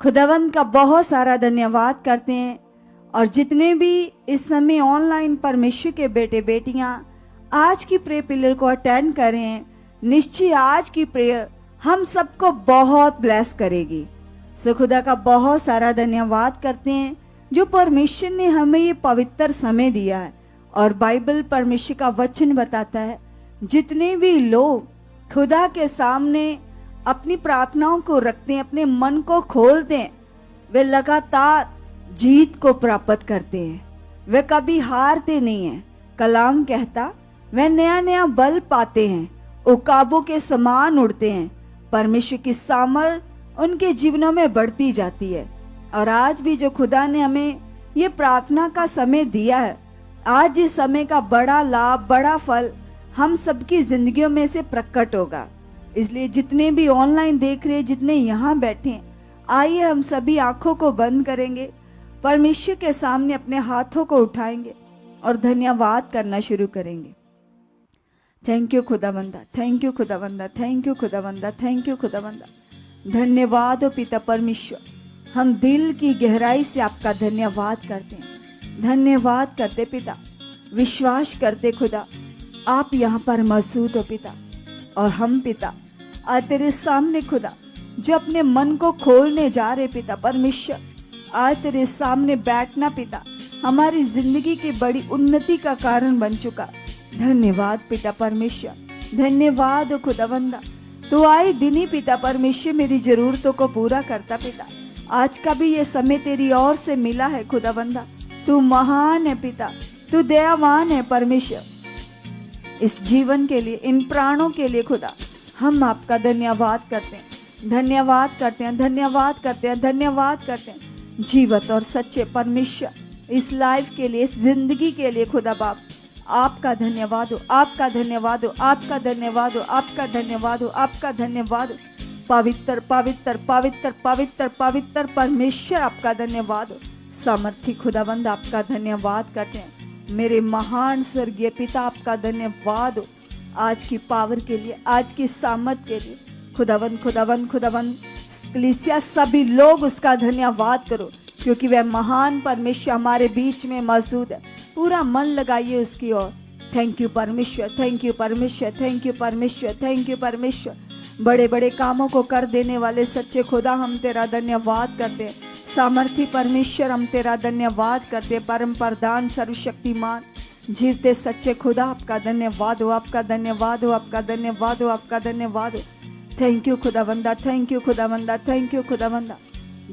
खुदावंद का बहुत सारा धन्यवाद करते हैं। और जितने भी इस समय ऑनलाइन परमेश्वर के बेटे बेटियां आज की प्रे पिलर को अटेंड कर रहे हैं, निश्चय आज की प्रेयर हम सबको बहुत ब्लेस करेगी। सो खुदा का बहुत सारा धन्यवाद करते हैं जो परमेश्वर ने हमें ये पवित्र समय दिया है। और बाइबल परमेश्वर का वचन बताता है जितने भी लोग खुदा के सामने अपनी प्रार्थनाओं को रखते हैं, अपने मन को खोलते हैं, वे लगातार जीत को प्राप्त करते हैं। वे कभी हारते नहीं हैं। कलाम कहता वे नया नया बल पाते हैं, उकाबों के समान उड़ते हैं। परमेश्वर की सामर्थ उनके जीवनों में बढ़ती जाती है। और आज भी जो खुदा ने हमें ये प्रार्थना का समय दिया है, आज इस समय का बड़ा लाभ, बड़ा फल हम सबकी जिंदगियों में से प्रकट होगा। इसलिए जितने भी ऑनलाइन देख रहे हैं, जितने यहाँ बैठे हैं, आइए हम सभी आंखों को बंद करेंगे, परमेश्वर के सामने अपने हाथों को उठाएंगे और धन्यवाद करना शुरू करेंगे। थैंक यू खुदावंदा, थैंक यू खुदावंदा, थैंक यू खुदावंदा, थैंक यू खुदावंदा। धन्यवाद हो पिता परमेश्वर, हम दिल की गहराई से आपका धन्यवाद करते हैं, धन्यवाद करते पिता। विश्वास करते खुदा आप यहाँ पर मौजूद हो पिता। और हम पिता आज तेरे सामने खुदा जो अपने मन को खोलने जा रहे पिता परमेश्वर, आज तेरे सामने बैठना पिता हमारी जिंदगी की बड़ी उन्नति का कारण बन चुका। धन्यवाद पिता परमेश्वर, धन्यवाद हो खुदावंदा। तो आए दिन ही पिता परमेश्वर मेरी जरूरतों को पूरा करता पिता। आज का भी ये समय तेरी ओर से मिला है खुदावंदा। तू महान है पिता, तू दयावान है परमेश्वर। इस जीवन के लिए, इन प्राणों के लिए खुदा हम आपका धन्यवाद करते हैं, धन्यवाद करते हैं, धन्यवाद करते हैं, धन्यवाद करते हैं। जीवत और सच्चे परमेश्वर, इस लाइफ के लिए, इस जिंदगी के लिए खुदा बाप आपका धन्यवाद हो, आपका धन्यवाद हो, आपका धन्यवाद हो, आपका धन्यवाद हो, आपका धन्यवाद हो। पवित्र पवित्र पवित्र पवित्र पवित्र परमेश्वर आपका धन्यवाद हो। सामर्थी खुदावंद आपका धन्यवाद करते हैं। मेरे महान स्वर्गीय पिता आपका धन्यवाद हो आज की पावर के लिए, आज की सामर्थ के लिए। खुदावंद खुदावंद खुदावंद कलीसिया सभी लोग उसका धन्यवाद करो, क्योंकि वह महान परमेश्वर हमारे बीच में मौजूद है। पूरा मन लगाइए उसकी ओर। थैंक यू परमेश्वर, थैंक यू परमेश्वर, थैंक यू परमेश्वर, थैंक यू परमेश्वर। बड़े बड़े कामों को कर देने वाले सच्चे खुदा हम तेरा धन्यवाद करते हैं। सामर्थी परमेश्वर हम तेरा धन्यवाद करते हैं। परम प्रधान सर्वशक्तिमान जीवते सच्चे खुदा आपका धन्यवाद हो, आपका धन्यवाद हो, आपका धन्यवाद हो, आपका धन्यवाद हो। थैंक यू खुदावंदा, थैंक यू खुदावंदा, थैंक यू खुदावंदा।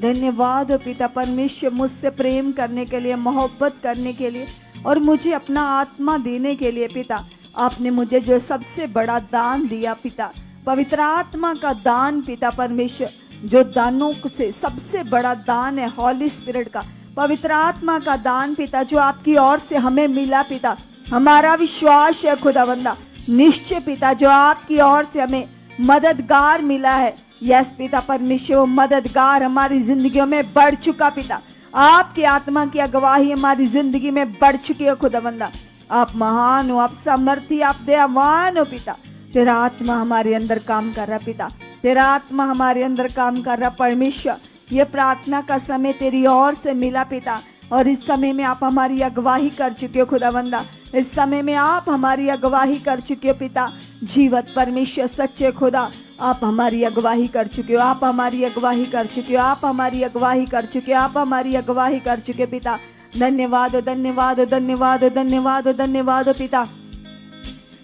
धन्यवाद हो पिता परमेश्वर मुझसे प्रेम करने के लिए, मोहब्बत करने के लिए और मुझे अपना आत्मा देने के लिए पिता। आपने मुझे जो सबसे बड़ा दान दिया पिता, पवित्र आत्मा का दान पिता परमेश्वर, जो दानों से सबसे बड़ा दान है हॉली स्पिरिट का, पवित्र आत्मा का दान पिता, जो आपकी ओर से हमें मिला पिता। हमारा विश्वास है खुदावंदा निश्चय पिता, जो आपकी ओर से हमें मददगार मिला है। यस पिता परमेश्वर, वो मददगार हमारी जिंदगियों में बढ़ चुका पिता। आपकी आत्मा की अगवाही हमारी जिंदगी में बढ़ चुकी है खुदावंदा। आप महान हो, आप सामर्थी, आप दयावान हो पिता। तेरा आत्मा हमारे अंदर काम कर रहा पिता, तेरा आत्मा हमारे अंदर काम कर रहा परमेश्वर। ये प्रार्थना का समय तेरी ओर से मिला पिता, और इस समय में आप हमारी अगवाही कर चुके हो खुदावंदा। इस समय में आप हमारी अगवाही कर चुके हो पिता। जीवत परमेश्वर सच्चे खुदा आप हमारी अगवाही कर चुके हो, आप हमारी अगवाही कर चुके हो, आप हमारी अगवाही कर चुके हो, आप हमारी अगवाही कर चुके हो पिता। धन्यवाद हो, धन्यवाद हो, धन्यवाद हो, धन्यवाद हो, धन्यवाद हो पिता।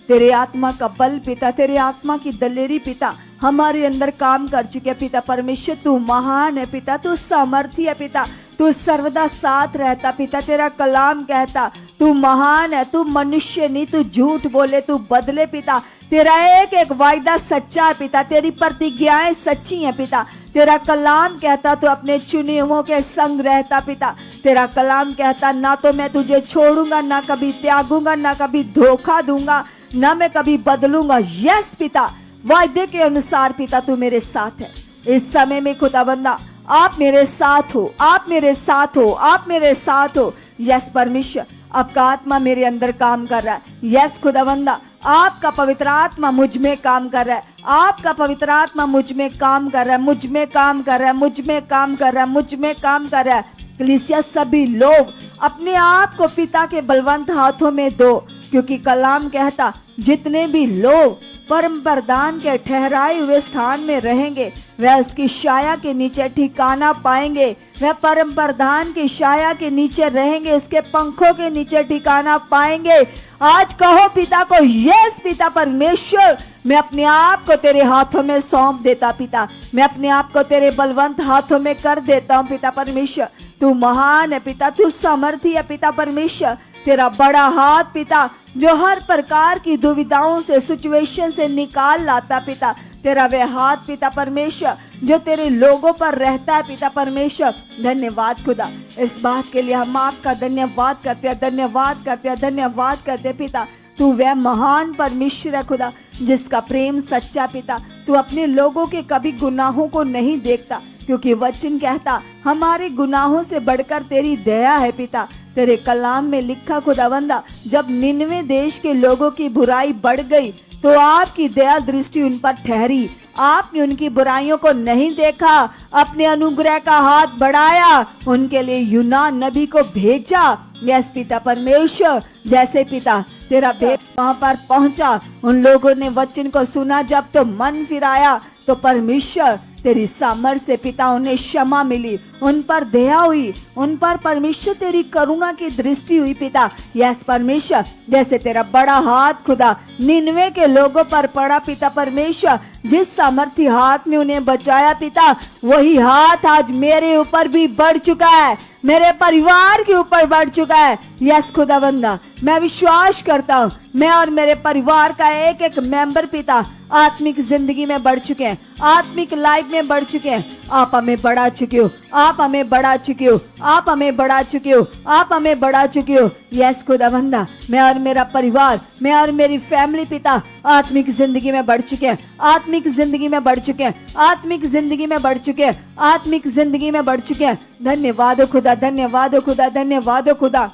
तेरे आत्मा का बल पिता, तेरे आत्मा की दलेरी पिता हमारे अंदर काम कर चुके पिता परमेश्वर। तू महान है पिता, तू सामर्थी है पिता, तू सर्वदा साथ रहता पिता। तेरा कलाम कहता तू महान है, तू मनुष्य नहीं, तू झूठ बोले, तू बदले पिता। तेरा एक एक वायदा सच्चा है पिता, तेरी प्रतिज्ञाएं सच्ची हैं पिता। तेरा कलाम कहता तू अपने चुने हुओं के संग रहता पिता। तेरा कलाम कहता ना तो मैं तुझे छोड़ूंगा, ना कभी त्यागूंगा, ना कभी धोखा दूंगा, ना मैं कभी बदलूंगा। यस पिता, वायदे के अनुसार पिता तू मेरे साथ है। इस समय में खुदाबंदा आप मेरे साथ हो, आप मेरे साथ हो, आप मेरे साथ हो। यस परमेश्वर, आपका आत्मा मेरे अंदर काम कर रहा है। यस खुदाबंदा, आपका पवित्र आत्मा मुझ में काम कर रहा है, आपका पवित्र आत्मा मुझ में काम कर रहा है, मुझ में काम कर रहा है, मुझ में काम कर रहा है, मुझ में काम कर रहा है। कलीसिया सभी लोग अपने आप को पिता के बलवंत हाथों में दो, क्योंकि कलाम कहता जितने भी लोग परम प्रधान के ठहराए हुए स्थान में रहेंगे वह उसकी छाया के नीचे ठिकाना पाएंगे। वह परम प्रधान की छाया के नीचे रहेंगे, उसके पंखों के नीचे ठिकाना पाएंगे। आज कहो पिता को, यस पिता परमेश्वर, मैं अपने आप को तेरे हाथों में सौंप देता पिता, मैं अपने आप को तेरे बलवंत हाथों में कर देता हूँ पिता परमेश्वर। तू महान है पिता, तू सामर्थी है पिता परमेश्वर। तेरा बड़ा हाथ पिता जो हर प्रकार की दुविधाओं से, सिचुएशन से निकाल लाता पिता, तेरा वह हाथ पिता परमेश्वर जो तेरे लोगों पर रहता है पिता परमेश्वर। धन्यवाद खुदा, इस बात के लिए हम आपका धन्यवाद करते हैं, धन्यवाद करते हैं, धन्यवाद करते हैं पिता। तू वह महान परमेश्वर है खुदा जिसका प्रेम सच्चा पिता। तू अपने लोगों के कभी गुनाहों को नहीं देखता, क्योंकि वचन कहता हमारे गुनाहों से बढ़कर तेरी दया है पिता। तेरे कलाम में लिखा खुदावंदा, जब निन्वे देश के लोगों की बुराई बढ़ गई तो आपकी दया दृष्टि उन पर ठहरी। आपने उनकी बुराइयों को नहीं देखा, अपने अनुग्रह का हाथ बढ़ाया, उनके लिए यूनान नबी को भेजा। यस पिता परमेश्वर, जैसे पिता तेरा भेद वहां पर पहुंचा, उन लोगों ने वचन को सुना, जब तो मन फिराया तो परमेश्वर तेरी सामर्थ से पिता उन्हें क्षमा मिली, उन पर दया हुई, उन पर परमेश्वर तेरी करुणा की दृष्टि हुई पिता। यस परमेश्वर, जैसे तेरा बड़ा हाथ खुदा निन्वे के लोगों पर पड़ा पिता परमेश्वर, जिस सामर्थी हाथ ने उन्हें बचाया पिता, वही हाथ आज मेरे ऊपर भी बढ़ चुका है, मेरे परिवार के ऊपर बढ़ चुका है। यस खुदावंदा, मैं विश्वास करता हूँ मैं और मेरे परिवार का एक एक मेंबर पिता आत्मिक जिंदगी में बढ़ चुके हैं, आत्मिक लाइफ में बढ़ चुके हैं। आप हमें बढ़ा चुके हो, आप हमें बढ़ा चुके हो, आप हमें बढ़ा चुके हो, आप हमें बढ़ा चुके हो। यस खुदावंदा, मैं और मेरा परिवार, मैं और मेरी फैमिली पिता आत्मिक जिंदगी में बढ़ चुके हैं, आत्मिक जिंदगी में बढ़ चुके हैं, आत्मिक जिंदगी में बढ़ चुके हैं, आत्मिक जिंदगी में बढ़ चुके हैं। धन्यवाद खुदा, धन्यवाद खुदा, धन्यवाद खुदा।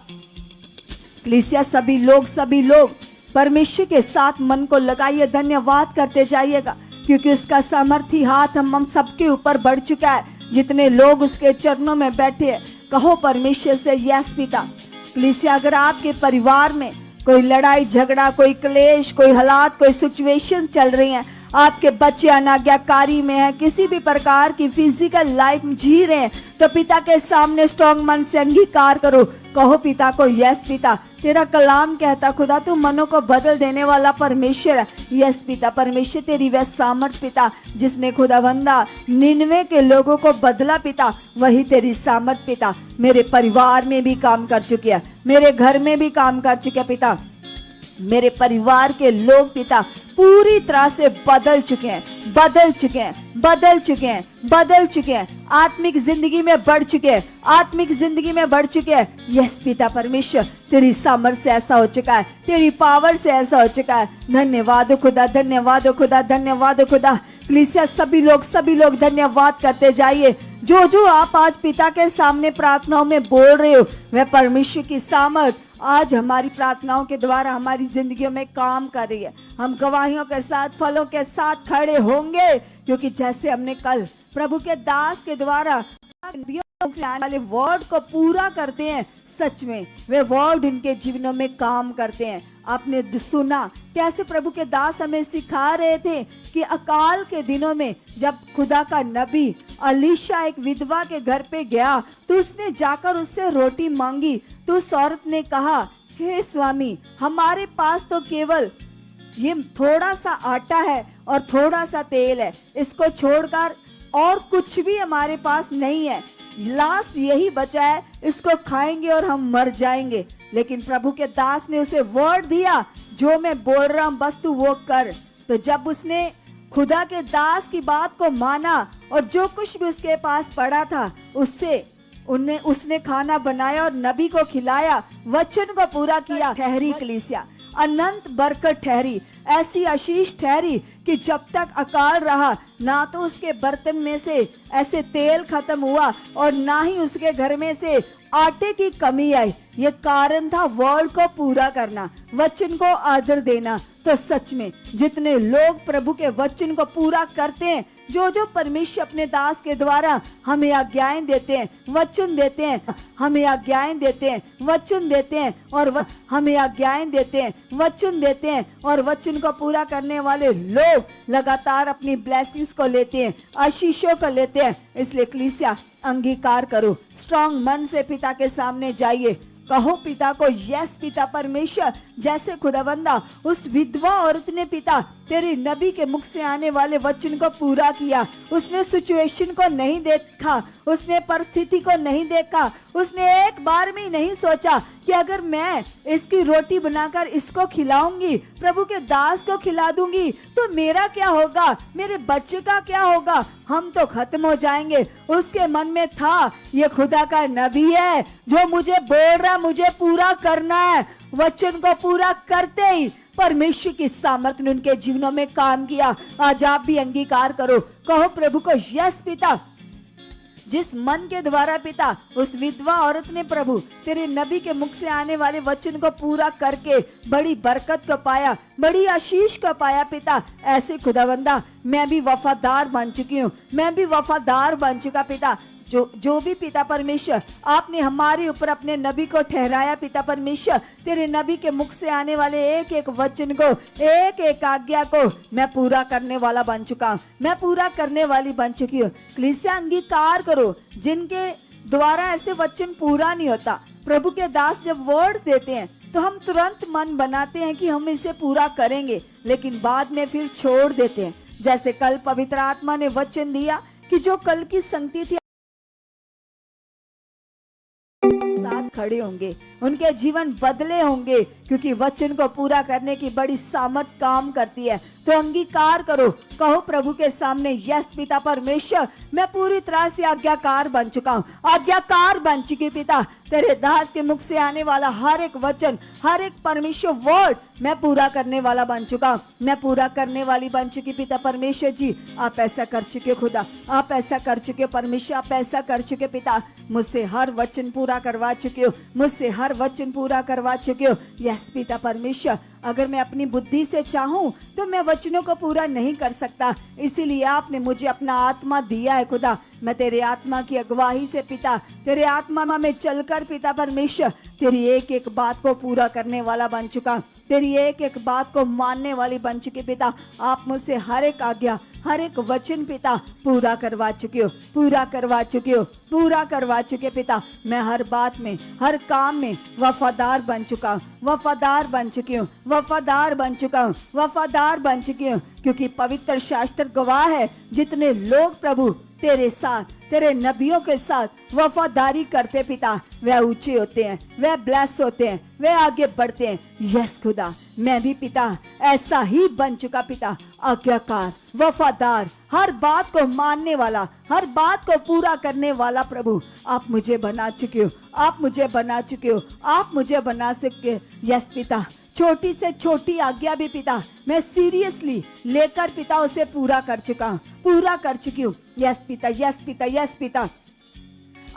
कलीसिया सभी लोग परमेश्वर के साथ मन को लगाइए, धन्यवाद करते जाइएगा, क्योंकि उसका सामर्थी हाथ हम सबके ऊपर बढ़ चुका है। जितने लोग उसके चरणों में बैठे हैं, कहो परमेश्वर से यस पिता। कलीसिया, अगर आपके परिवार में कोई लड़ाई झगड़ा, कोई क्लेश, कोई हालात, कोई सिचुएशन चल रही है, आपके बच्चे अनाज्ञाकारी में हैं, किसी भी प्रकार की फिजिकल लाइफ जी रहे हैं, तो पिता के सामने स्ट्रॉन्ग मन से अंगीकार करो, कहो पिता को यस पिता। तेरा कलाम कहता खुदा तू मनों को बदल देने वाला परमेश्वर है। यस पिता परमेश्वर, तेरी वह सामर्थ पिता जिसने खुदावंदा निन्वे के लोगों को बदला पिता, वही तेरी सामर्थ पिता मेरे परिवार में भी काम कर चुकी है, मेरे घर में भी काम कर चुके हैं पिता। मेरे परिवार के लोग पिता पूरी तरह से बदल चुके हैं, बदल चुके हैं, बदल चुके हैं, बदल चुके हैं, आत्मिक जिंदगी में बढ़ चुके हैं, आत्मिक जिंदगी में बढ़ चुके हैं। यस पिता परमेश्वर, तेरी सामर्थ से ऐसा हो चुका है, तेरी पावर से ऐसा हो चुका है। धन्यवाद खुदा, धन्यवाद खुदा, धन्यवाद खुदा। कलीसिया सभी लोग धन्यवाद करते जाइए। जो आप आज पिता के सामने प्रार्थनाओं में बोल रहे हो, वह परमेश्वर की सामर्थ आज हमारी प्रार्थनाओं के द्वारा हमारी जिंदगियों में काम कर रही है। हम गवाहियों के साथ, फलों के साथ खड़े होंगे, क्योंकि जैसे हमने कल प्रभु के दास के द्वारा से आने वाले वर्ड को पूरा करते हैं, सच में वे वर्ड उनके जीवनों में काम करते हैं। आपने सुना कैसे प्रभु के दास हमें सिखा रहे थे कि अकाल के दिनों में जब खुदा का नबी अलीशा एक विधवा के घर पे गया, तो उसने जाकर उससे रोटी मांगी, तो उस औरत ने कहा, हे स्वामी, हमारे पास तो केवल ये थोड़ा सा आटा है और थोड़ा सा तेल है, इसको छोड़कर और कुछ भी हमारे पास नहीं है, लास्ट यही बचा है, इसको खाएंगे और हम मर जाएंगे। लेकिन प्रभु के दास ने उसे वर्ड दिया, जो मैं बोल रहा हूं बस तू वो कर। तो जब उसने खुदा के दास की बात को माना और जो कुछ भी उसके पास पड़ा था उसने खाना बनाया और नबी को खिलाया, वचन को पूरा किया, ठहरी कलीसिया, अनंत बरकत ठहरी, ऐसी आशीष ठहरी कि जब तक अकाल रहा ना तो उसके बर्तन में से ऐसे तेल खत्म हुआ और ना ही उसके घर में से आटे की कमी आई। ये कारण था वर्ड को पूरा करना, वचन को आदर देना। तो सच में जितने लोग प्रभु के वचन को पूरा करते हैं, जो जो परमेश्वर अपने दास के द्वारा हमें आज्ञाएं देते हैं, वचन देते हैं, हमें आज्ञाएं देते हैं, वचन देते हैं और हमें आज्ञाएं देते हैं, वचन देते हैं और वचन को पूरा करने वाले लोग लगातार अपनी ब्लेसिंग्स को लेते हैं, आशीषों को लेते हैं। इसलिए कलीसिया अंगीकार करो, स्ट्रांग मन से पिता के सामने जाइए, कहो पिता को, यस पिता परमेश्वर, जैसे खुदावंदा उस विधवा औरत ने पिता तेरे नबी के मुख से आने वाले वचन को पूरा किया। उसने सिचुएशन को नहीं देखा, उसने परिस्थिति को नहीं देखा, उसने एक बार में नहीं सोचा कि अगर मैं इसकी रोटी बनाकर इसको खिलाऊंगी, प्रभु के दास को खिला दूंगी, तो मेरा क्या होगा, मेरे बच्चे का क्या होगा, हम तो खत्म हो जाएंगे। उसके मन में था ये खुदा का नबी है जो मुझे बोल रहा, मुझे पूरा करना है। वचन को पूरा करते ही परमेश्वर की सामर्थ्य ने उनके जीवनों में काम किया। आज आप भी अंगीकार करो, कहो प्रभु को, यस पिता, जिस मन के द्वारा पिता उस विधवा औरत ने प्रभु तेरे नबी के मुख से आने वाले वचन को पूरा करके बड़ी बरकत को पाया, बड़ी आशीष को पाया पिता, ऐसे खुदावंदा मैं भी वफादार बन चुकी हूँ, मैं भी वफादार बन चुका पिता। जो भी पिता परमेश्वर आपने हमारे ऊपर अपने नबी को ठहराया पिता परमेश्वर, तेरे नबी के मुख से आने वाले एक एक वचन को, एक एक आज्ञा को मैं पूरा करने वाला बन चुका हूँ, मैं पूरा करने वाली बन चुकी हूँ। कलीसिया अंगीकार करो, जिनके द्वारा ऐसे वचन पूरा नहीं होता, प्रभु के दास जब वर्ड देते हैं तो हम तुरंत मन बनाते हैं कि हम इसे पूरा करेंगे, लेकिन बाद में फिर छोड़ देते हैं। जैसे कल पवित्र आत्मा ने वचन दिया कि जो कल की संगति थी साथ खड़े होंगे, उनके जीवन बदले होंगे, क्योंकि वचन को पूरा करने की बड़ी सामर्थ काम करती है। तो अंगीकार करो, कहो प्रभु के सामने, यस पिता परमेश्वर, मैं पूरी तरह से आज्ञाकार बन चुका हूँ, आज्ञाकार बन चुकी पिता। तेरे दास के मुख से आने वाला हर एक वचन, हर एक परमेश्वर वर्ड मैं पूरा करने वाला बन चुका हूँ, मैं पूरा करने वाली बन चुकी पिता परमेश्वर जी। आप ऐसा कर चुके खुदा, आप ऐसा कर चुके परमेश्वर, आप ऐसा कर चुके पिता। मुझसे हर वचन पूरा करवा चुके हो, मुझसे हर वचन पूरा करवा चुके हो। यस पिता परमेश्वर, अगर मैं अपनी बुद्धि से चाहूं तो मैं वचनों को पूरा नहीं कर सकता, इसीलिए आपने मुझे अपना आत्मा दिया है खुदा। मैं तेरे आत्मा की अगुवाई से पिता, तेरे आत्मा में चलकर पिता परमेश्वर तेरी एक एक बात को पूरा करने वाला बन चुका, तेरी एक एक बात को मानने वाली बन चुकी पिता। आप मुझसे हर एक आज्ञा, हर एक वचन पिता पूरा करवा चुके हो, पूरा करवा चुके हो, पूरा करवा चुके पिता। मैं हर बात में, हर काम में वफादार बन चुका हूँ, वफादार बन चुकी हूँ, वफादार बन चुका हूँ, वफादार बन चुकी हूँ, क्योंकि पवित्र शास्त्र गवाह है, जितने लोग प्रभु तेरे साथ, तेरे नबियों के साथ वफादारी करते पिता, वे ऊंचे होते हैं, वे ब्लेस होते हैं, वे आगे बढ़ते हैं। यस खुदा, मैं भी पिता ऐसा ही बन चुका पिता, आज्ञाकार, वफादार, हर बात को मानने वाला, हर बात को पूरा करने वाला प्रभु आप मुझे बना चुके हो, आप मुझे बना चुके हो, आप मुझे बना सके। यस पिता, छोटी से छोटी आज्ञा भी पिता मैं सीरियसली लेकर पिता उसे पूरा कर चुका हूँ, पूरा कर चुकी हूँ। यस पिता, यस पिता, यस पिता,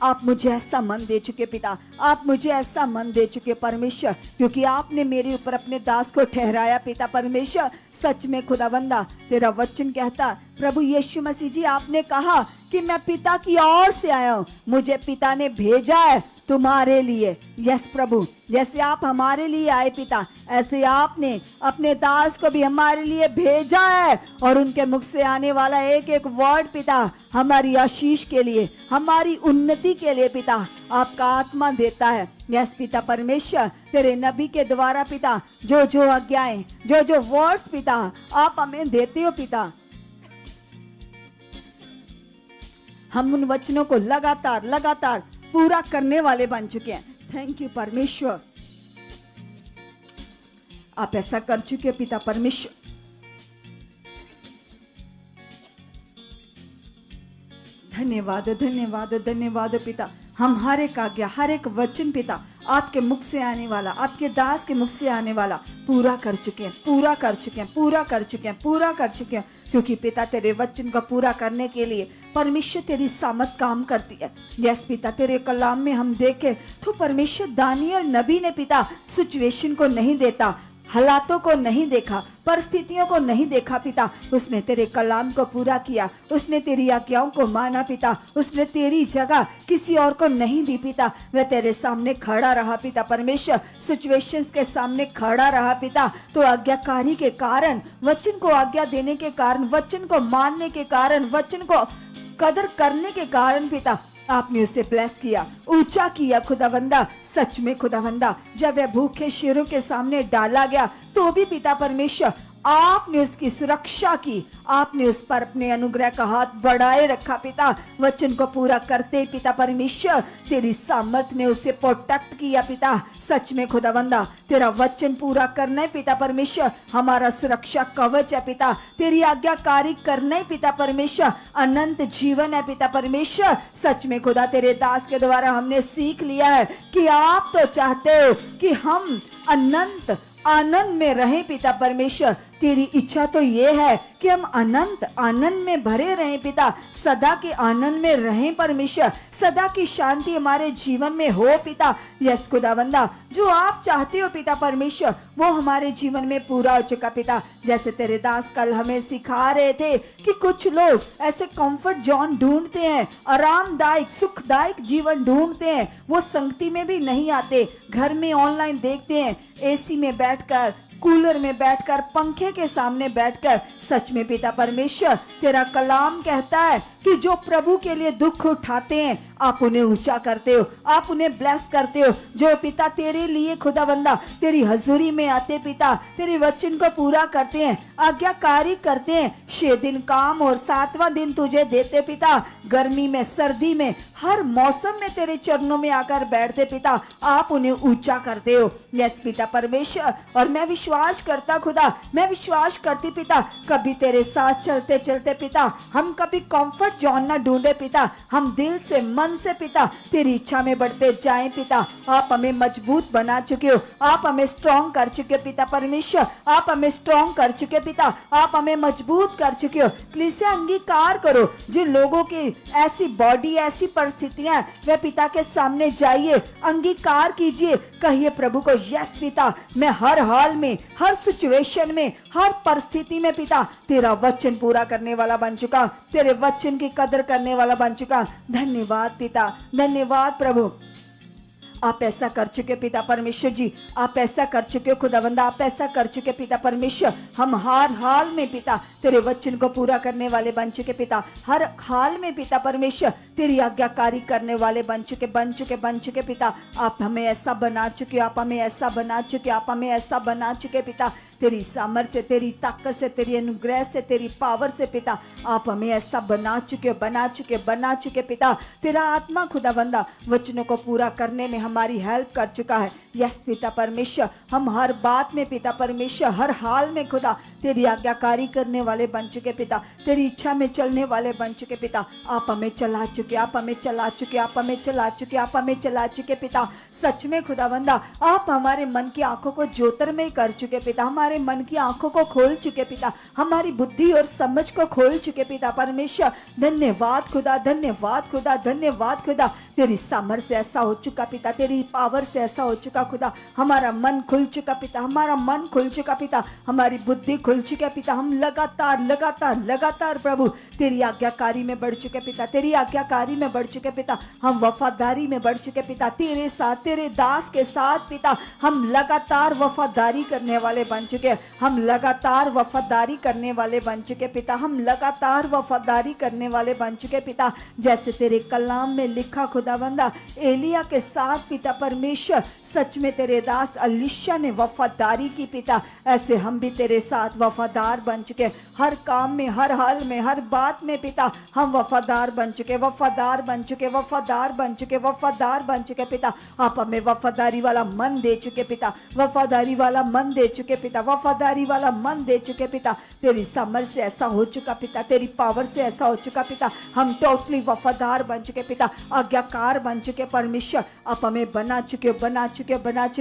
आप मुझे ऐसा मन दे चुके पिता, आप मुझे ऐसा मन दे चुके परमेश्वर, क्योंकि आपने मेरे ऊपर अपने दास को ठहराया पिता परमेश्वर। सच में खुदावंदा तेरा वचन कहता, प्रभु यीशु मसीह जी आपने कहा कि मैं पिता की ओर से आया हूँ, मुझे पिता ने भेजा है तुम्हारे लिए। यस प्रभु, जैसे आप हमारे लिए आए पिता, ऐसे आपने अपने दास को भी हमारे लिए भेजा है, और उनके मुख से आने वाला एक एक वर्ड पिता हमारी आशीष के लिए, हमारी उन्नति के लिए पिता आपका आत्मा देता है। यस पिता परमेश्वर, तेरे नबी के द्वारा पिता जो जो आज्ञाएं, जो जो वर्ड्स पिता आप हमें देते हो पिता, हम उन वचनों को लगातार लगातार पूरा करने वाले बन चुके हैं। थैंक यू परमेश्वर, आप ऐसा कर चुके हो पिता परमेश्वर। धन्यवाद धन्यवाद धन्यवाद पिता। हम हर एक आज्ञा, हर एक वचन पिता आपके मुख से आने वाला, आपके दास के मुख से आने वाला पूरा कर चुके हैं, पूरा कर चुके हैं, पूरा कर चुके हैं, पूरा कर चुके हैं। क्योंकि पिता तेरे वचन को पूरा करने के लिए परमेश्वर तेरी सामर्थ काम करती है। यस पिता, तेरे कलाम में हम देखें तो परमेश्वर दानियल नबी ने पिता सिचुएशन को नहीं देता, हालातों को नहीं देखा, परिस्थितियों को नहीं देखा पिता। उसने तेरे कलाम को पूरा किया, उसने तेरी आज्ञाओं को माना पिता। उसने तेरी जगह किसी और को नहीं दी पिता। वह तेरे सामने खड़ा रहा पिता परमेश्वर, सिचुएशंस के सामने खड़ा रहा पिता। तो आज्ञाकारी के कारण, वचन को आज्ञा देने के कारण, वचन को मानने के कारण, वचन को कदर करने के कारण पिता आपने उसे ब्लेस किया, ऊंचा किया खुदावंदा। सच में खुदावंदा, जब वह भूखे शेरों के सामने डाला गया तो भी पिता परमेश्वर आपने उसकी सुरक्षा की, आपने उस पर अपने अनुग्रह का हाथ बढ़ाए रखा पिता। वचन को पूरा करते पिता परमेश्वर तेरी सामर्थ ने उसे प्रोटेक्ट किया पिता। सच में खुदावंदा, तेरा वचन पूरा करना है पिता परमेश्वर हमारा सुरक्षा कवच है पिता। तेरी आज्ञाकारी करना है पिता परमेश्वर अनंत जीवन है पिता परमेश्वर। सच में खुदा, तेरे दास के द्वारा हमने सीख लिया है कि आप तो चाहते हो कि हम अनंत आनंद में रहें पिता परमेश्वर। तेरी इच्छा तो ये है कि हम अनंत आनंद में भरे रहें पिता, सदा के आनंद में रहें परमेश्वर। सदा की शांति हमारे जीवन में हो पिता। यस खुदावंदा, जो आप चाहते हो पिता परमेश्वर वो हमारे जीवन में पूरा हो चुका पिता। जैसे तेरे दास कल हमें सिखा रहे थे कि कुछ लोग ऐसे कंफर्ट जोन ढूंढते हैं, आरामदायक सुखदायक जीवन ढूंढते हैं, वो संगति में भी नहीं आते, घर में ऑनलाइन देखते हैं, एसी में बैठकर, कूलर में बैठकर, पंखे के सामने बैठकर। सच में पिता परमेश्वर तेरा कलाम कहता है कि जो प्रभु के लिए दुख उठाते हैं आप उन्हें ऊंचा करते हो, आप उन्हें ब्लेस करते हो। जो पिता तेरे लिए खुदावंदा तेरी हजूरी में आते पिता, तेरे वचन को पूरा करते हैं, आज्ञाकारी करते हैं, 6 दिन काम और 7वां दिन तुझे देते पिता। गर्मी में, सर्दी में, हर मौसम में तेरे चरणों में आकर बैठते पिता, आप उन्हें ऊंचा करते हो। यस पिता परमेश्वर, और मैं विश्वास करता खुदा, मैं विश्वास करती पिता, कभी तेरे साथ चलते चलते पिता हम कभी कंफर्ट जोन ना ढूंढे पिता। हम दिल से, मन से पिता तेरी इच्छा में बढ़ते जाएं पिता। आप हमें मजबूत बना चुके हो, आप हमें स्ट्रॉन्ग कर चुके हो पिता परमेश्वर, आप हमें स्ट्रॉन्ग कर चुके पिता, आप हमें मजबूत कर चुके हो। प्लीज अंगीकार करो जिन लोगों की ऐसी बॉडी, ऐसी परिस्थितियां, वे पिता के सामने जाइए, अंगीकार कीजिए, कहिए प्रभु को यस पिता, मैं हर हाल में, हर सिचुएशन में, हर परिस्थिति में पिता तेरा वचन पूरा करने वाला बन चुका, तेरे वचन की कदर करने वाला बन चुका। धन्यवाद पिता, धन्यवाद प्रभु। आप ऐसा कर चुके पिता परमेश्वर जी, आप ऐसा कर चुके खुदावंदा, आप ऐसा कर चुके पिता परमेश्वर। हम हर हाल में पिता तेरे वचन को पूरा करने वाले बन चुके पिता, हर हाल में पिता परमेश्वर तेरी आज्ञाकारी करने वाले बन चुके पिता। आप हमें ऐसा बना चुके, आप हमें ऐसा बना चुके, आप हमें ऐसा बना चुके पिता। तेरी सामर्थ से, तेरी ताकत से, तेरी अनुग्रह से, तेरी पावर से पिता आप हमें ऐसा बना चुके पिता। तेरा आत्मा खुदावंदा वचनों को पूरा करने में हमारी हेल्प कर चुका है। यस पिता परमेश्वर, हम हर बात में पिता परमेश्वर, हर हाल में खुदा तेरी आज्ञाकारी करने वाले बन चुके पिता, तेरी इच्छा में चलने वाले बन चुके पिता। आप हमें चला चुके, आप हमें चला चुके, आप हमें चला चुके, आप हमें चला चुके पिता। सच में खुदावंदा आप हमारे मन की आंखों को ज्योतिर्मय कर चुके पिता, हमारे मन की आंखों को खोल चुके पिता, हमारी बुद्धि और समझ को खोल चुके पिता परमेश्वर। धन्यवाद खुदा, धन्यवाद खुदा, धन्यवाद खुदा। तेरी सामर्थ से ऐसा हो चुका पिता, तेरी पावर से ऐसा हो चुका खुदा। हमारा मन खुल चुका पिता, हमारा मन खुल चुका पिता, हमारी बुद्धि खुल चुका पिता। हम लगातार लगातार लगातार प्रभु तेरी आज्ञाकारी में बढ़ चुके पिता, तेरी आज्ञाकारी में बढ़ चुके पिता। हम वफादारी में बढ़ चुके पिता, तेरे साथ, तेरे दास के साथ पिता हम लगातार वफादारी करने वाले बन चुके, हम लगातार वफादारी करने वाले बन चुके पिता, हम लगातार वफादारी करने वाले बन चुके पिता। जैसे तेरे कलाम में लिखा खुदावंदा एलिया के साथ पिता परमेश्वर, सच में तेरे दास अलीशा ने वफादारी की पिता, ऐसे हम भी तेरे साथ वफादार बन चुके। हर काम में, हर हाल में, हर बात में पिता हम वफादार बन चुके, वफादार बन चुके, वफादार बन चुके, वफादार बन चुके पिता। आप हमें वफादारी वाला मन दे चुके पिता, वफादारी वाला मन दे चुके पिता, वफादारी वाला मन दे चुके पिता, तेरी समझ से ऐसा हो चुका पिता, तेरी पावर से ऐसा हो चुका पिता, हम टोटली वफादार बन चुके पिता, आज्ञाकार बन चुके परमेश्वर, आप हमें बना चुके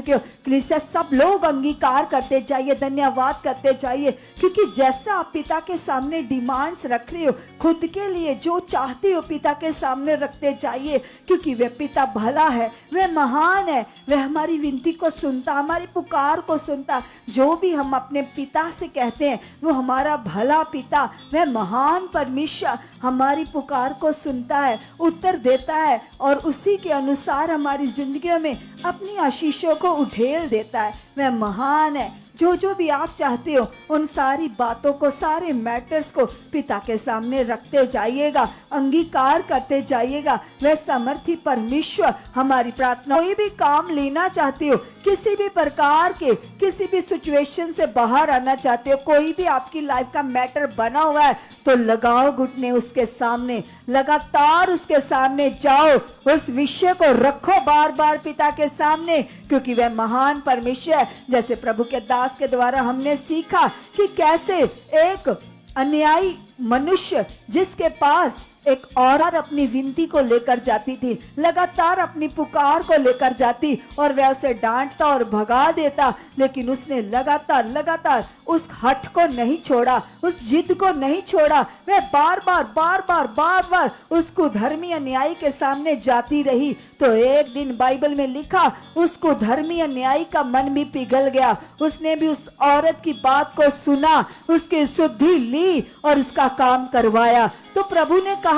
हो। कलीसिया सब लोग अंगीकार करते जाइए, धन्यवाद करते जाइए, क्योंकि जैसा आप पिता के सामने डिमांड्स रख रहे हो, खुद के लिए जो चाहते हो पिता के सामने रखते जाइए, क्योंकि वह पिता भला है, वह महान है, वह हमारी विनती को सुनता, हमारी पुकार को सुनता। जो भी हम अपने पिता से कहते हैं वो हमारा भला पिता, वह महान परमेश्वर हमारी पुकार को सुनता है, उत्तर देता है और उसी के अनुसार हमारी जिंदगियों में अपनी आशीषों को उठेल देता है। वह महान है। जो भी आप चाहते हो उन सारी बातों को, सारे मैटर्स को पिता के सामने रखते जाइएगा, अंगीकार करते जाइएगा। वह समर्थी परमेश्वर हमारी प्रार्थना, कोई भी काम लेना चाहते हो, किसी भी प्रकार के किसी भी सिचुएशन से बाहर आना चाहते हो, कोई भी आपकी लाइफ का मैटर बना हुआ है, तो लगाओ घुटने उसके सामने, लगातार उसके सामने जाओ, उस विषय को रखो बार बार पिता के सामने, क्योंकि वह महान परमेश्वर है। जैसे प्रभु के दास के द्वारा हमने सीखा कि कैसे एक अन्यायी मनुष्य जिसके पास एक औरत अपनी विनती को लेकर जाती थी, लगातार अपनी पुकार को लेकर जाती और वह उसे डांटता और भगा देता, लेकिन उसने लगातार उस हट को नहीं छोड़ा, उस जिद को नहीं छोड़ा। वह बार बार उसको धर्मी अन्यायी के सामने जाती रही। तो एक दिन बाइबल में लिखा, उसको धर्मी अन्यायी का मन भी पिघल गया, उसने भी उस औरत की बात को सुना, उसकी शुद्धि ली और उसका काम करवाया। तो प्रभु ने कहा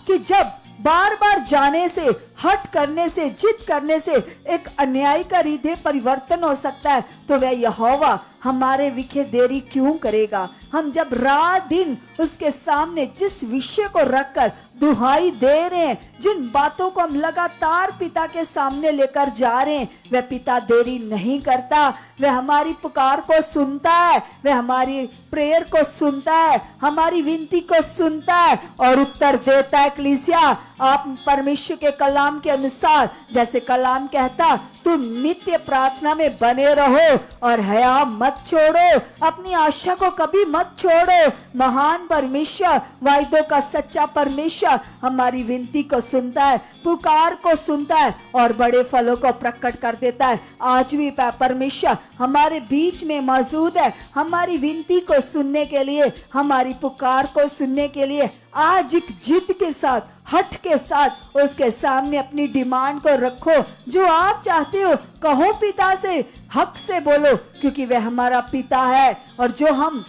कि जब बार बार जाने से, हट करने से, जिद करने से एक अन्यायी का हृदय परिवर्तन हो सकता है, तो वह यहोवा हमारे विखे देरी क्यों करेगा। हम जब रात दिन उसके सामने जिस विषय को रखकर दुहाई दे रहे हैं, जिन बातों को हम लगातार पिता के सामने लेकर जा रहे हैं, वह पिता देरी नहीं करता, वह हमारी पुकार को सुनता है, वह हमारी प्रेयर को सुनता है, हमारी विनती को सुनता है और उत्तर देता है। कलीसिया, आप परमेश्वर के कलाम के अनुसार, जैसे कलाम कहता, तुम नित्य प्रार्थना में बने रहो और हया मत छोड़ो, अपनी आशा को कभी मत छोड़ो। महान परमेश्वर, वायदों का सच्चा परमेश्वर हमारी विनती को सुनता है, पुकार को सुनता है और बड़े फलों को प्रकट कर देता है। आज भी परमेश्वर हमारे बीच में मौजूद है, हमारी विनती को सुनने के लिए, हमारी पुकार को सुनने के लिए। आज एक जिद के साथ, हट के साथ उसके सामने अपनी डिमांड को रखो, जो आप चाहते हो कहो पिता से, हक से बोलो, क्योंकि वह हमारा पिता है। और जो हम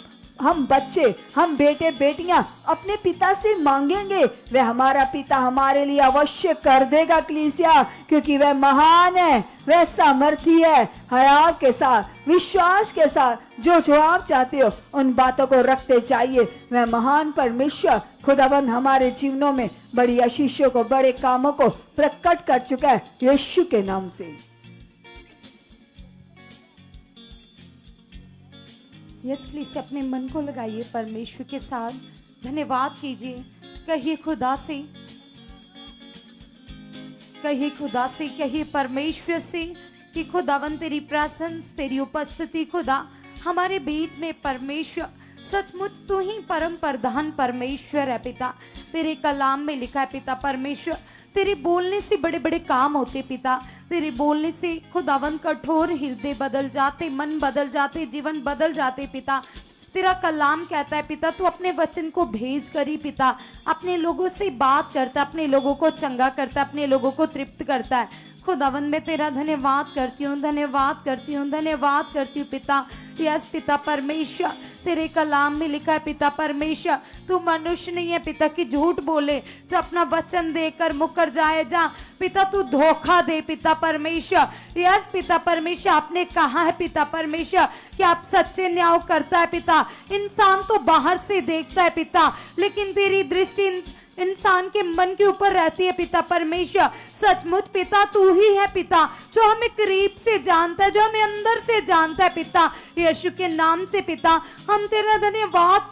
बच्चे, हम बेटे बेटियां अपने पिता से मांगेंगे, वह हमारा पिता हमारे लिए अवश्य कर देगा। कलीसिया, क्योंकि वह महान है, वह सामर्थी है। हया के साथ, विश्वास के साथ जो आप चाहते हो उन बातों को रखते जाइए। वह महान परमेश्वर खुदावन हमारे जीवनों में बड़ी आशीषों को, बड़े कामों को प्रकट कर चुका है, यीशु के नाम से। यस प्लीज अपने मन को लगाइए परमेश्वर के साथ, धन्यवाद कीजिए। कहिए खुदा से, कहिए परमेश्वर से कि खुदावन तेरी प्रेजेंस, तेरी उपस्थिति खुदा हमारे बीच में। परमेश्वर, सचमुच तू ही परम प्रधान परमेश्वर है पिता। तेरे कलाम में लिखा है पिता परमेश्वर, तेरे बोलने से बड़े बड़े काम होते पिता। तेरे बोलने से खुदावन कठोर हृदय बदल जाते, मन बदल जाते, जीवन बदल जाते पिता। तेरा कलाम कहता है पिता, तू अपने वचन को भेज करी पिता, अपने लोगों से बात करता, अपने लोगों को चंगा करता, अपने लोगों को तृप्त करता है। खुदावन मैं तेरा धन्यवाद करती हूँ पिता। यस पिता परमेश्वर, तेरे कलाम में लिखा है पिता परमेश्वर, तू मनुष्य नहीं है पिता कि झूठ बोले, जो अपना वचन देकर मुकर जाए जा पिता, तू धोखा दे पिता परमेश्वर। यस पिता परमेश्वर, आपने कहा है पिता परमेश्वर कि आप सच्चे न्याय करता है पिता। इंसान तो बाहर से देखता है पिता, लेकिन तेरी दृष्टि इंसान के मन के ऊपर रहती है पिता परमेश्वर। सचमुच पिता तू ही है पिता, जो हमें करीब से जानता है, जो हमें अंदर से जानता है पिता। यीशु के नाम से पिता हम तेरा धन्यवाद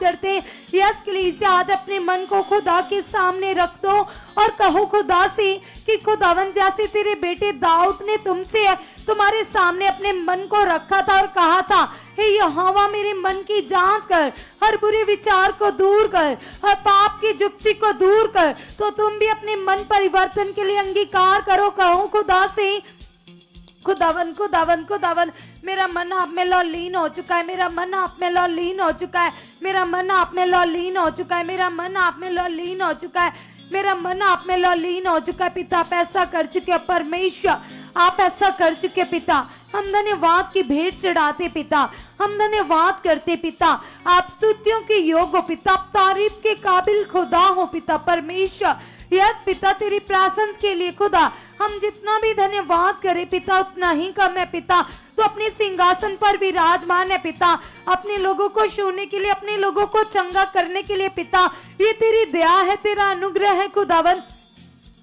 करते। यस कलीसिया, आज अपने मन को खुदा के सामने रख दो और कहो खुदा से कि खुदावन, जैसे तेरे बेटे दाऊद ने तुमसे तुम्हारे सामने अपने मन को रखा था और कहा था, हे यहोवा मेरे मन की जांच कर, हर बुरे विचार को दूर कर, हर पाप की जुक्ति को दूर कर। तो तुम भी अपने मन परिवर्तन के लिए अंगीकार करो, कहो खुदा से, खुदावन खुदावन खुदावन मेरा मन आप में लीन हो चुका है, मेरा मन आप में लीन हो चुका है, मेरा मन आप में लीन हो चुका है, मेरा मन आप में लीन हो चुका है, मेरा मन आप में लीन हो चुका है। पिता आप ऐसा कर चुके हैं, परमेश्वर आप ऐसा कर चुके हैं पिता। हम धन्यवाद की भेंट चढ़ाते पिता, हम धन्यवाद करते पिता। आप स्तुतियों के योग हो पिता, आप तारीफ के काबिल खुदा हो पिता परमेश्वर। यस पिता, तेरी प्रशंसा के लिए खुदा हम जितना भी धन्यवाद करें पिता उतना ही कम है पिता। तो अपने सिंहासन पर विराजमान है पिता, अपने लोगों को छूने के लिए, अपने लोगों को चंगा करने के लिए पिता। ये तेरी दया है, तेरा अनुग्रह है खुदावन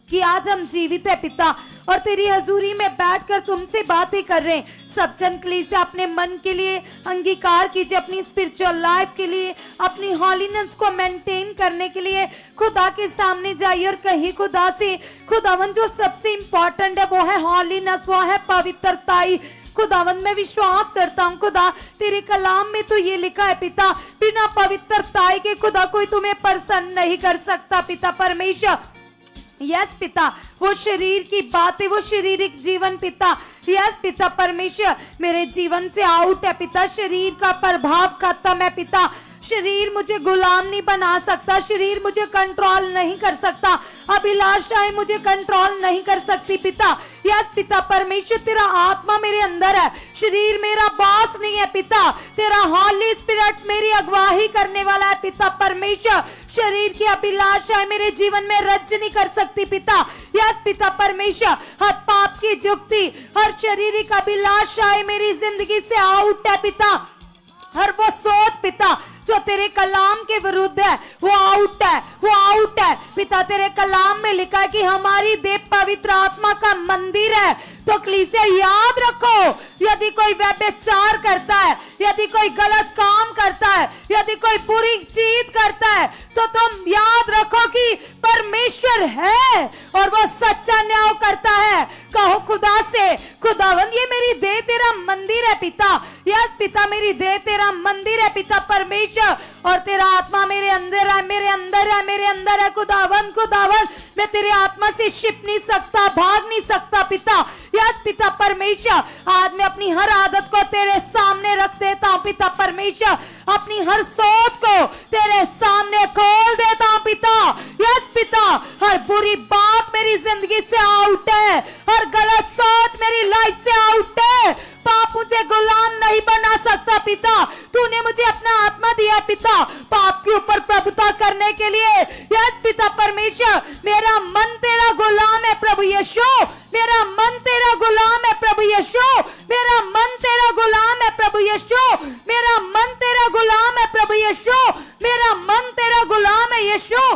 कि आज हम जीवित है पिता और तेरी हजूरी में बैठकर तुमसे बातें कर रहे हैं। सब जन कलीसिया अपने मन के लिए अंगीकार कीजिए, अपनी स्पिरिचुअल लाइफ के लिए, अपनी हॉलीनेस को मेंटेन करने के लिए खुदा के सामने जाइए और कहीं खुदा से, खुदावन जो सबसे इंपॉर्टेंट है वो है हॉलीनेस, वो है पवित्रताई। खुदावन मैं विश्वास करता हूँ खुदा, तेरे कलाम में तो ये लिखा है पिता, बिना पवित्रताई के खुदा कोई तुम्हें प्रसन्न नहीं कर सकता पिता परमेश्वर। यस पिता, वो शरीर की बात है, वो शारीरिक जीवन पिता। यस पिता परमेश्वर, मेरे जीवन से आउट है पिता, शरीर का प्रभाव खत्म है पिता। शरीर मुझे गुलाम नहीं बना सकता, शरीर मुझे कंट्रोल नहीं कर सकता, अभिलाषाएं मुझे कंट्रोल नहीं कर सकती पिता। यस पिता परमेश्वर, तेरा आत्मा मेरे अंदर है, शरीर मेरा बॉस नहीं है पिता, तेरा हॉली स्पिरिट मेरी अगुवाई करने वाला है पिता परमेश्वर। शरीर की अभिलाषाएं मेरे जीवन में रज नहीं कर सकती पिता। यस पिता परमेश्वर, हर पाप की जुक्ति, हर शारीरिक अभिलाषाएं मेरी जिंदगी से आउट है पिता। हर वो सोच पिता जो तेरे कलाम के विरुद्ध है वो आउट है, वो आउट है पिता। तेरे कलाम में लिखा है कि हमारी देह पवित्र आत्मा का मंदिर है। तो कलीसिया याद रखो, यदि कोई व्यभिचार करता है, यदि कोई गलत काम करता है, यदि कोई बुरी चीज करता है, तो तुम याद रखो कि परमेश्वर है और वो सच्चा न्याय करता है। कहो खुदा से, खुदावन ये मेरी देह तेरा मंदिर है पिता। यस पिता, मेरी देह तेरा मंदिर है पिता परमेश्वर, और तेरा आत्मा मेरे अंदर है, मेरे अंदर है, मेरे अंदर है खुदावन। खुदावन मैं तेरे आत्मा से छिप नहीं सकता, भाग नहीं सकता पिता। यस पिता परमेश्वर, आज मैं अपनी हर आदत को तेरे सामने रख देता हूँ पिता परमेश्वर, अपनी हर सोच को तेरे सामने खोल देता हूँ पिता। यस पिता, हर बुरी बात मेरी जिंदगी से आउट है, हर गलत सोच मेरी लाइफ से आउट है। पाप मुझे गुलाम नहीं बना सकता पिता, तूने मुझे अपना आत्मा दिया पिता पाप के ऊपर प्रभुता करने के लिए। यस पिता परमेश्वर, मेरा मन तेरा गुलाम है प्रभु यीशु, मेरा मन तेरा गुलाम है प्रभु यीशु, मेरा मन तेरा गुलाम है प्रभु यीशु, मेरा मन तेरा गुलाम है प्रभु यीशु, मेरा मन तेरा गुलाम है यीशु।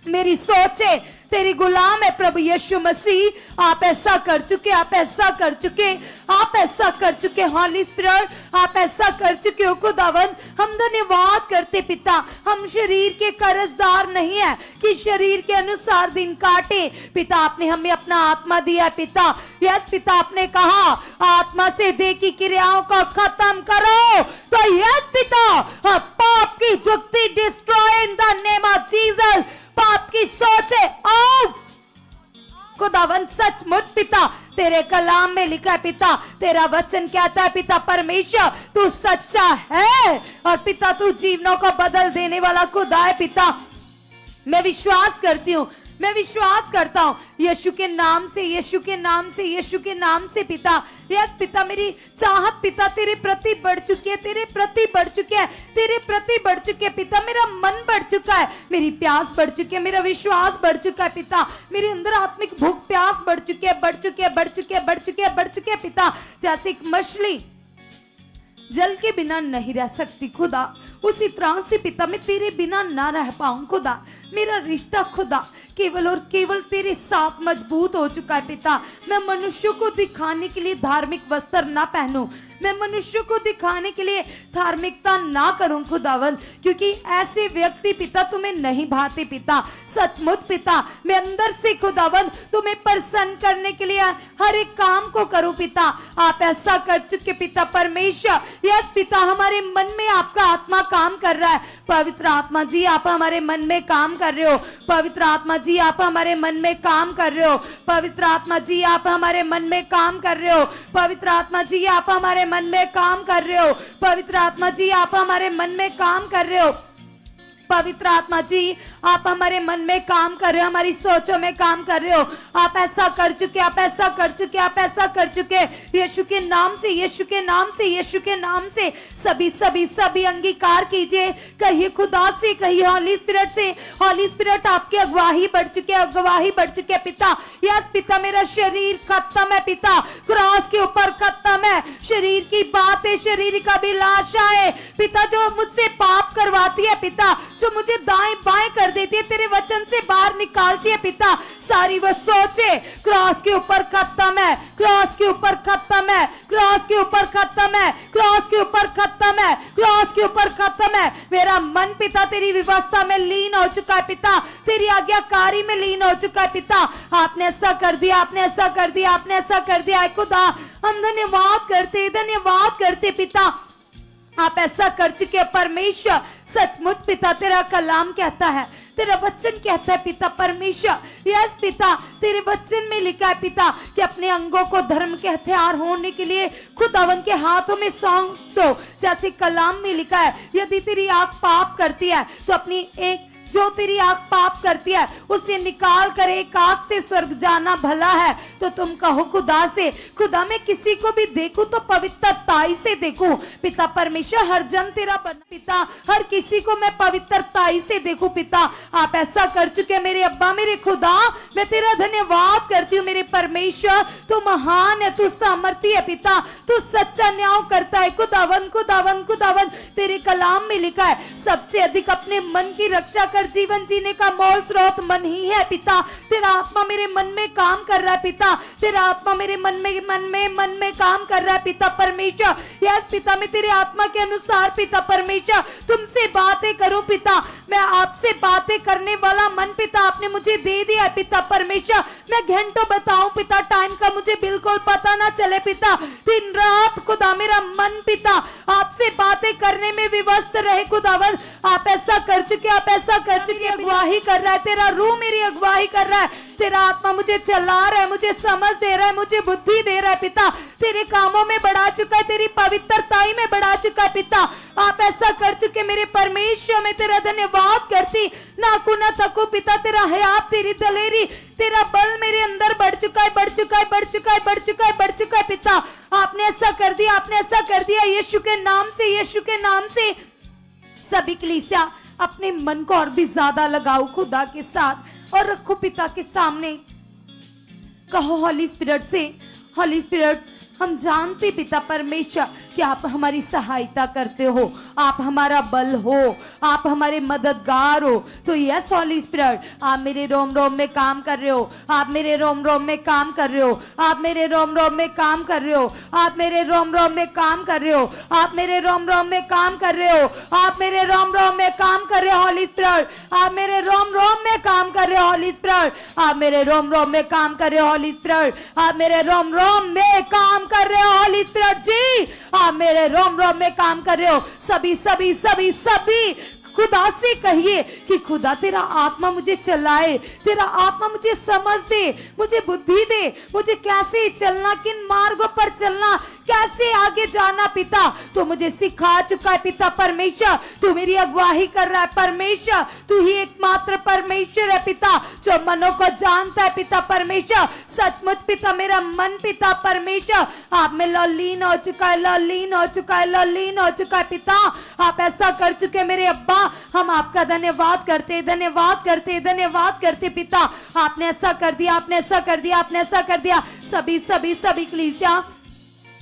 मेरी सोचे तेरी गुलाम है प्रभु यीशु मसीह। आप ऐसा कर चुके, आप ऐसा कर चुके, आप ऐसा कर चुके हॉली स्पिरिट, आप ऐसा कर चुके हो खुदावन। हम धन्यवाद करते पिता, हम शरीर के कर्जदार नहीं है कि शरीर के अनुसार दिन काटे पिता। आपने हमें अपना आत्मा दिया पिता। यस पिता, आपने कहा आत्मा से देह की क्रियाओं को खत्म करो। तो यस पिता, पाप की जुक्ति destroy in the name of Jesus. पाप की सोचे आउट खुदावन। सचमुच पिता, तेरे कलाम में लिखा है पिता, तेरा वचन कहता है पिता परमेश्वर तू सच्चा है और पिता तू जीवनों को बदल देने वाला खुदा है पिता। मैं विश्वास करती हूँ, मैं विश्वास करता हूँ यीशु के नाम से, यीशु के नाम से, यीशु के नाम से पिता। यस पिता, मेरी चाहत पिता तेरे प्रति बढ़ चुकी है, तेरे प्रति बढ़ चुकी है, तेरे प्रति बढ़ चुके है पिता। मेरा मन बढ़ चुका है, मेरी प्यास बढ़ चुकी है, मेरा विश्वास बढ़ चुका है पिता। मेरे अंदर आत्मिक भूख प्यास बढ़ चुकी है, बढ़ चुकी है, बढ़ चुकी है, बढ़ चुकी है, बढ़ चुकी है पिता। जैसे एक मछली जल के बिना नहीं रह सकती खुदा, उसी तरह से पिता मैं तेरे बिना ना रह पाऊं खुदा। मेरा रिश्ता खुदा केवल और केवल तेरे साथ मजबूत हो चुका है पिता। मैं मनुष्यों को दिखाने के लिए धार्मिक वस्त्र ना पहनूं, मैं मनुष्यों को दिखाने के लिए धार्मिकता ना करूं खुदावन, क्योंकि ऐसे व्यक्ति पिता तुम्हें नहीं भाते पिता। सचमुच पिता मैं अंदर से खुदावन तुम्हें प्रसन्न करने के लिए हर एक काम को करूं पिता। आप ऐसा कर चुके पिता परमेश्वर। यस पिता, हमारे मन में आपका आत्मा काम कर रहा है। पवित्र आत्मा जी आप हमारे मन में काम कर रहे हो। पवित्र आत्मा जी आप हमारे मन में काम कर रहे हो। पवित्र आत्मा जी आप हमारे मन में काम कर रहे हो। पवित्र आत्मा जी आप हमारे मन में काम कर रहे हो। पवित्र आत्मा जी आप हमारे मन में काम कर रहे हो। पवित्र आत्मा जी आप हमारे मन में काम कर रहे हो, हमारी सोचों में काम कर रहे हो। आप ऐसा कर चुके, आप ऐसा कर चुके, आप ऐसा कर चुके। यीशु के नाम से, यीशु के नाम से, यीशु के नाम से सभी सभी सभी अंगीकार कीजिए। कहिए खुदा से, कहिए हॉली स्पिरिट से। हॉली स्पिरिट आपकी अगवाही बढ़ चुके, अगवाही बढ़ चुके पिता। यस पिता, मेरा शरीर खत्म है पिता, क्रॉस के ऊपर खत्म है। शरीर की बातें, शरीर का अभिलाषा है पिता जो मुझसे पाप करवाती है पिता, जो मुझे दाएं बाएं कर देती है, तेरे वचन से बाहर निकालती है पिता। सारी वो सोचे क्रॉस के ऊपर खत्म है, क्रॉस के ऊपर खत्म है, क्रॉस के ऊपर खत्म है, क्रॉस के ऊपर खत्म है, क्रॉस के ऊपर खत्म है। मेरा मन पिता तेरी व्यवस्था में लीन हो चुका है पिता, तेरी आज्ञाकारी में लीन हो चुका है पिता। आपने ऐसा कर दिया, आपने ऐसा कर दिया, आपने ऐसा कर दिया खुदा। हम धन्यवाद करते, धन्यवाद करते पिता। आप ऐसा कर चुके परमेश्वर। सचमुच पिता तेरा कलाम कहता है, तेरा वचन कहता है पिता परमेश्वर। यस पिता, तेरे वचन में लिखा है पिता कि अपने अंगों को धर्म के हथियार होने के लिए खुदावन के हाथों में सौंप दो। जैसे कलाम में लिखा है, यदि तेरी आंख पाप करती है तो अपनी एक जो तेरी आंख पाप करती है उसे निकाल कर एक आंख से स्वर्ग जाना भला है। तो तुम कहो खुदा से, खुदा मैं किसी को भी देखूं तो पवित्रताई से देखूं पिता परमेश्वर। हर जन तेरा बना पिता, हर किसी को मैं पवित्रताई से देखूं पिता। आप ऐसा कर चुके मेरे अब्बा, मेरे खुदा। मैं तेरा धन्यवाद करती हूँ मेरे परमेश्वर। तू महान है, तू सामर्थी है पिता, तू सच्चा न्याय करता है खुदावन, खुदावन, खुदावन। तेरे कलाम में लिखा है, सबसे अधिक अपने मन की रक्षा कर जीवन जीने का मूल स्रोत मन ही है पिता। तेरा आत्मा मेरे मन में काम कर रहा है पिता, तेरा आत्मा मेरे मन में काम कर रहा है पिता परमेश्वर। यस पिता, मैं तेरे आत्मा के अनुसार पिता परमेश्वर तुमसे बातें करूं पिता। मैं आपसे बातें करने वाला मन पिता आपने मुझे दे दिया है पिता परमेश्वर। मैं घंटों बताऊं पिता, टाइम का मुझे बिल्कुल पता ना चले पिता। दिन रात खुदा मेरा मन पिता आपसे बातें करने में विवस्त रहे खुदावन। आप ऐसा कर चुके, आप ऐसा कर चुके, अगवाही कर रहा है तेरा रूह, मेरी अगवाही कर रहा है। तेरा आत्मा मुझे चला रहा है, मुझे समझ दे रहा है, मुझे बुद्धि दे रहा है पिता। तेरे कामों में बढ़ा चुका है, तेरी पवित्रताई में बढ़ा चुका है पिता। आप ऐसा कर चुके मेरे परमेश्वर। मैं तेरा धन्यवाद करती, नाकू ना थकू पिता। तेरा हयात, तेरी दलेरी, तेरा बल मेरे अंदर बढ़ चुका है, बढ़ चुका है, बढ़ चुका है, बढ़ चुका है, बढ़ चुका है पिता। आपने ऐसा कर दिया, आपने ऐसा कर दिया यीशु के नाम से, यीशु के नाम से। सभी कलीसिया अपने मन को और भी ज्यादा लगाओ खुदा के साथ और रखो पिता के सामने। कहो हॉली स्पिरिट से, हॉली स्पिरिट हम जानते पिता परमेश्वर कि आप हमारी सहायता करते हो, आप हमारा बल हो, आप हमारे मददगार हो। तो यस हॉली स्पिरिट, आप मेरे रोम रोम में काम कर रहे हो, आप मेरे रोम रोम में काम कर रहे हो, आप मेरे रोम रोम में काम कर रहे हो, आप मेरे रोम रोम में काम कर रहे हो, आप मेरे रोम रोम में काम कर रहे हो, आप मेरे रोम रोम में काम कर रहे हो हॉली स्पिरिट। आप मेरे रोम रोम में काम कर रहे हो हॉली स्पिरिट। आप मेरे रोम रोम में काम कर रहे हो हॉली स्पिरिट। आप मेरे रोम रोम में काम कर रहे हो हॉली स्पिरिट जी। आप मेरे रोम रोम में काम कर रहे हो। सभी सभी सभी सभी खुदा से कहिए कि खुदा तेरा आत्मा मुझे चलाए, तेरा आत्मा मुझे समझ दे, मुझे बुद्धि दे, मुझे कैसे चलना, किन मार्गों पर चलना, कैसे आगे जाना पिता। तो मुझे सिखा चुका है पिता परमेश्वर। तू मेरी अगुवाई कर रहा है परमेश्वर। तू ही एकमात्र परमेश्वर है पिता जो मनों को जानता है पिता परमेश्वर। सचमुच पिता मेरा मन पिता परमेश्वर आप में लीन हो चुका है, लीन हो चुका है, लीन हो चुका है पिता। आप ऐसा कर चुके मेरे अब्बा। हम आपका धन्यवाद करते, धन्यवाद करते, धन्यवाद करते पिता। आपने ऐसा कर दिया, आपने ऐसा कर दिया, आपने ऐसा कर दिया। सभी सभी सभी कलीसिया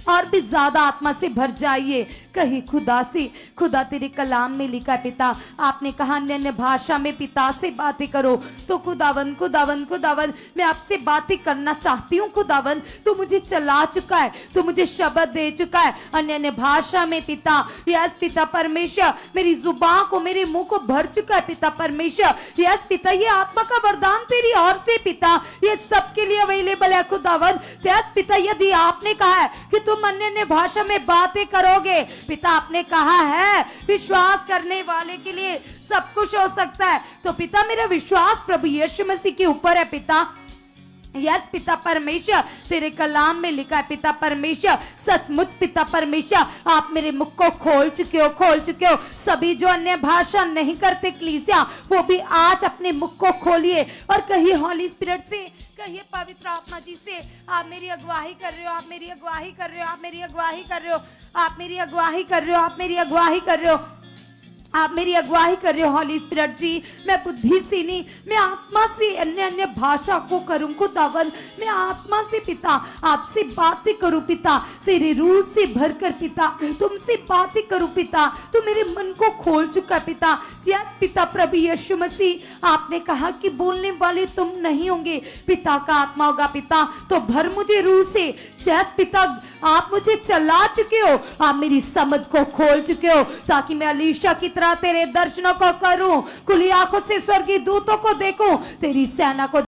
और भी ज्यादा आत्मा से भर जाइए। कहीं खुदा से, खुदा तेरे कलाम में लिखा है पिता, आपने कहा अन्य अन्य भाषा में पिता से बातें करो। तो खुदावन खुदावन खुदावन मैं आपसे बातें करना चाहती हूँ खुदावन। तू मुझे चला चुका है, तू मुझे शब्द दे चुका है अन्य अन्य भाषा में पिता। यस पिता परमेश्वर, मेरी जुबान को, मेरे मुंह को भर चुका है पिता परमेश्वर। यस पिता, ये आत्मा का वरदान तेरी ओर से पिता, ये सबके लिए अवेलेबल है खुदावन। यस पिता, यदि आपने कहा है कि तुम अन्य अन्य भाषा में बातें करोगे पिता, आपने कहा है विश्वास करने वाले के लिए सब कुछ हो सकता है। तो पिता मेरा विश्वास प्रभु यीशु मसीह के ऊपर है पिता। यस पिता परमेश्वर, तेरे कलाम में लिखा है पिता परमेश्वर, सचमुच पिता परमेश्वर आप मेरे मुख को खोल चुके हो, खोल चुके हो। सभी जो अन्य भाषा नहीं करते कलीसिया, वो भी आज अपने मुख को खोलिए और कहिए हॉली स्पिरिट से, कहिए पवित्र आत्मा जी से, आप मेरी अगुवाही कर रहे हो, आप मेरी अगुवाही कर रहे हो, आप मेरी अगुवाही कर रहे हो, आप मेरी अगुवाही कर रहे हो, आप मेरी अगुवाही कर रहे हो, आप मेरी अगुवाही कर रहे हो हॉली स्पिरिट जी। मैं बुद्धि से नहीं, मैं आत्मा से अन्य अन्य भाषा को करूं खुदावन। मैं आत्मा से पिता आपसे बातें करूं पिता, तेरे रूह से भरकर पिता तुमसे बातें करूं पिता। तू मेरे मन को खोल चुका पिता। यस पिता प्रभु यीशु मसीह, आपने कहा कि बोलने वाले तुम नहीं होंगे, पिता का आत्मा होगा पिता। तो भर मुझे रूह से। यस पिता, आप मुझे चला चुके हो, आप मेरी समझ को खोल चुके हो, ताकि मैं अलीशा की तरह तेरे दर्शनों को करूं, खुली आंखों से स्वर्गीय दूतों को देखूं, तेरी सेना को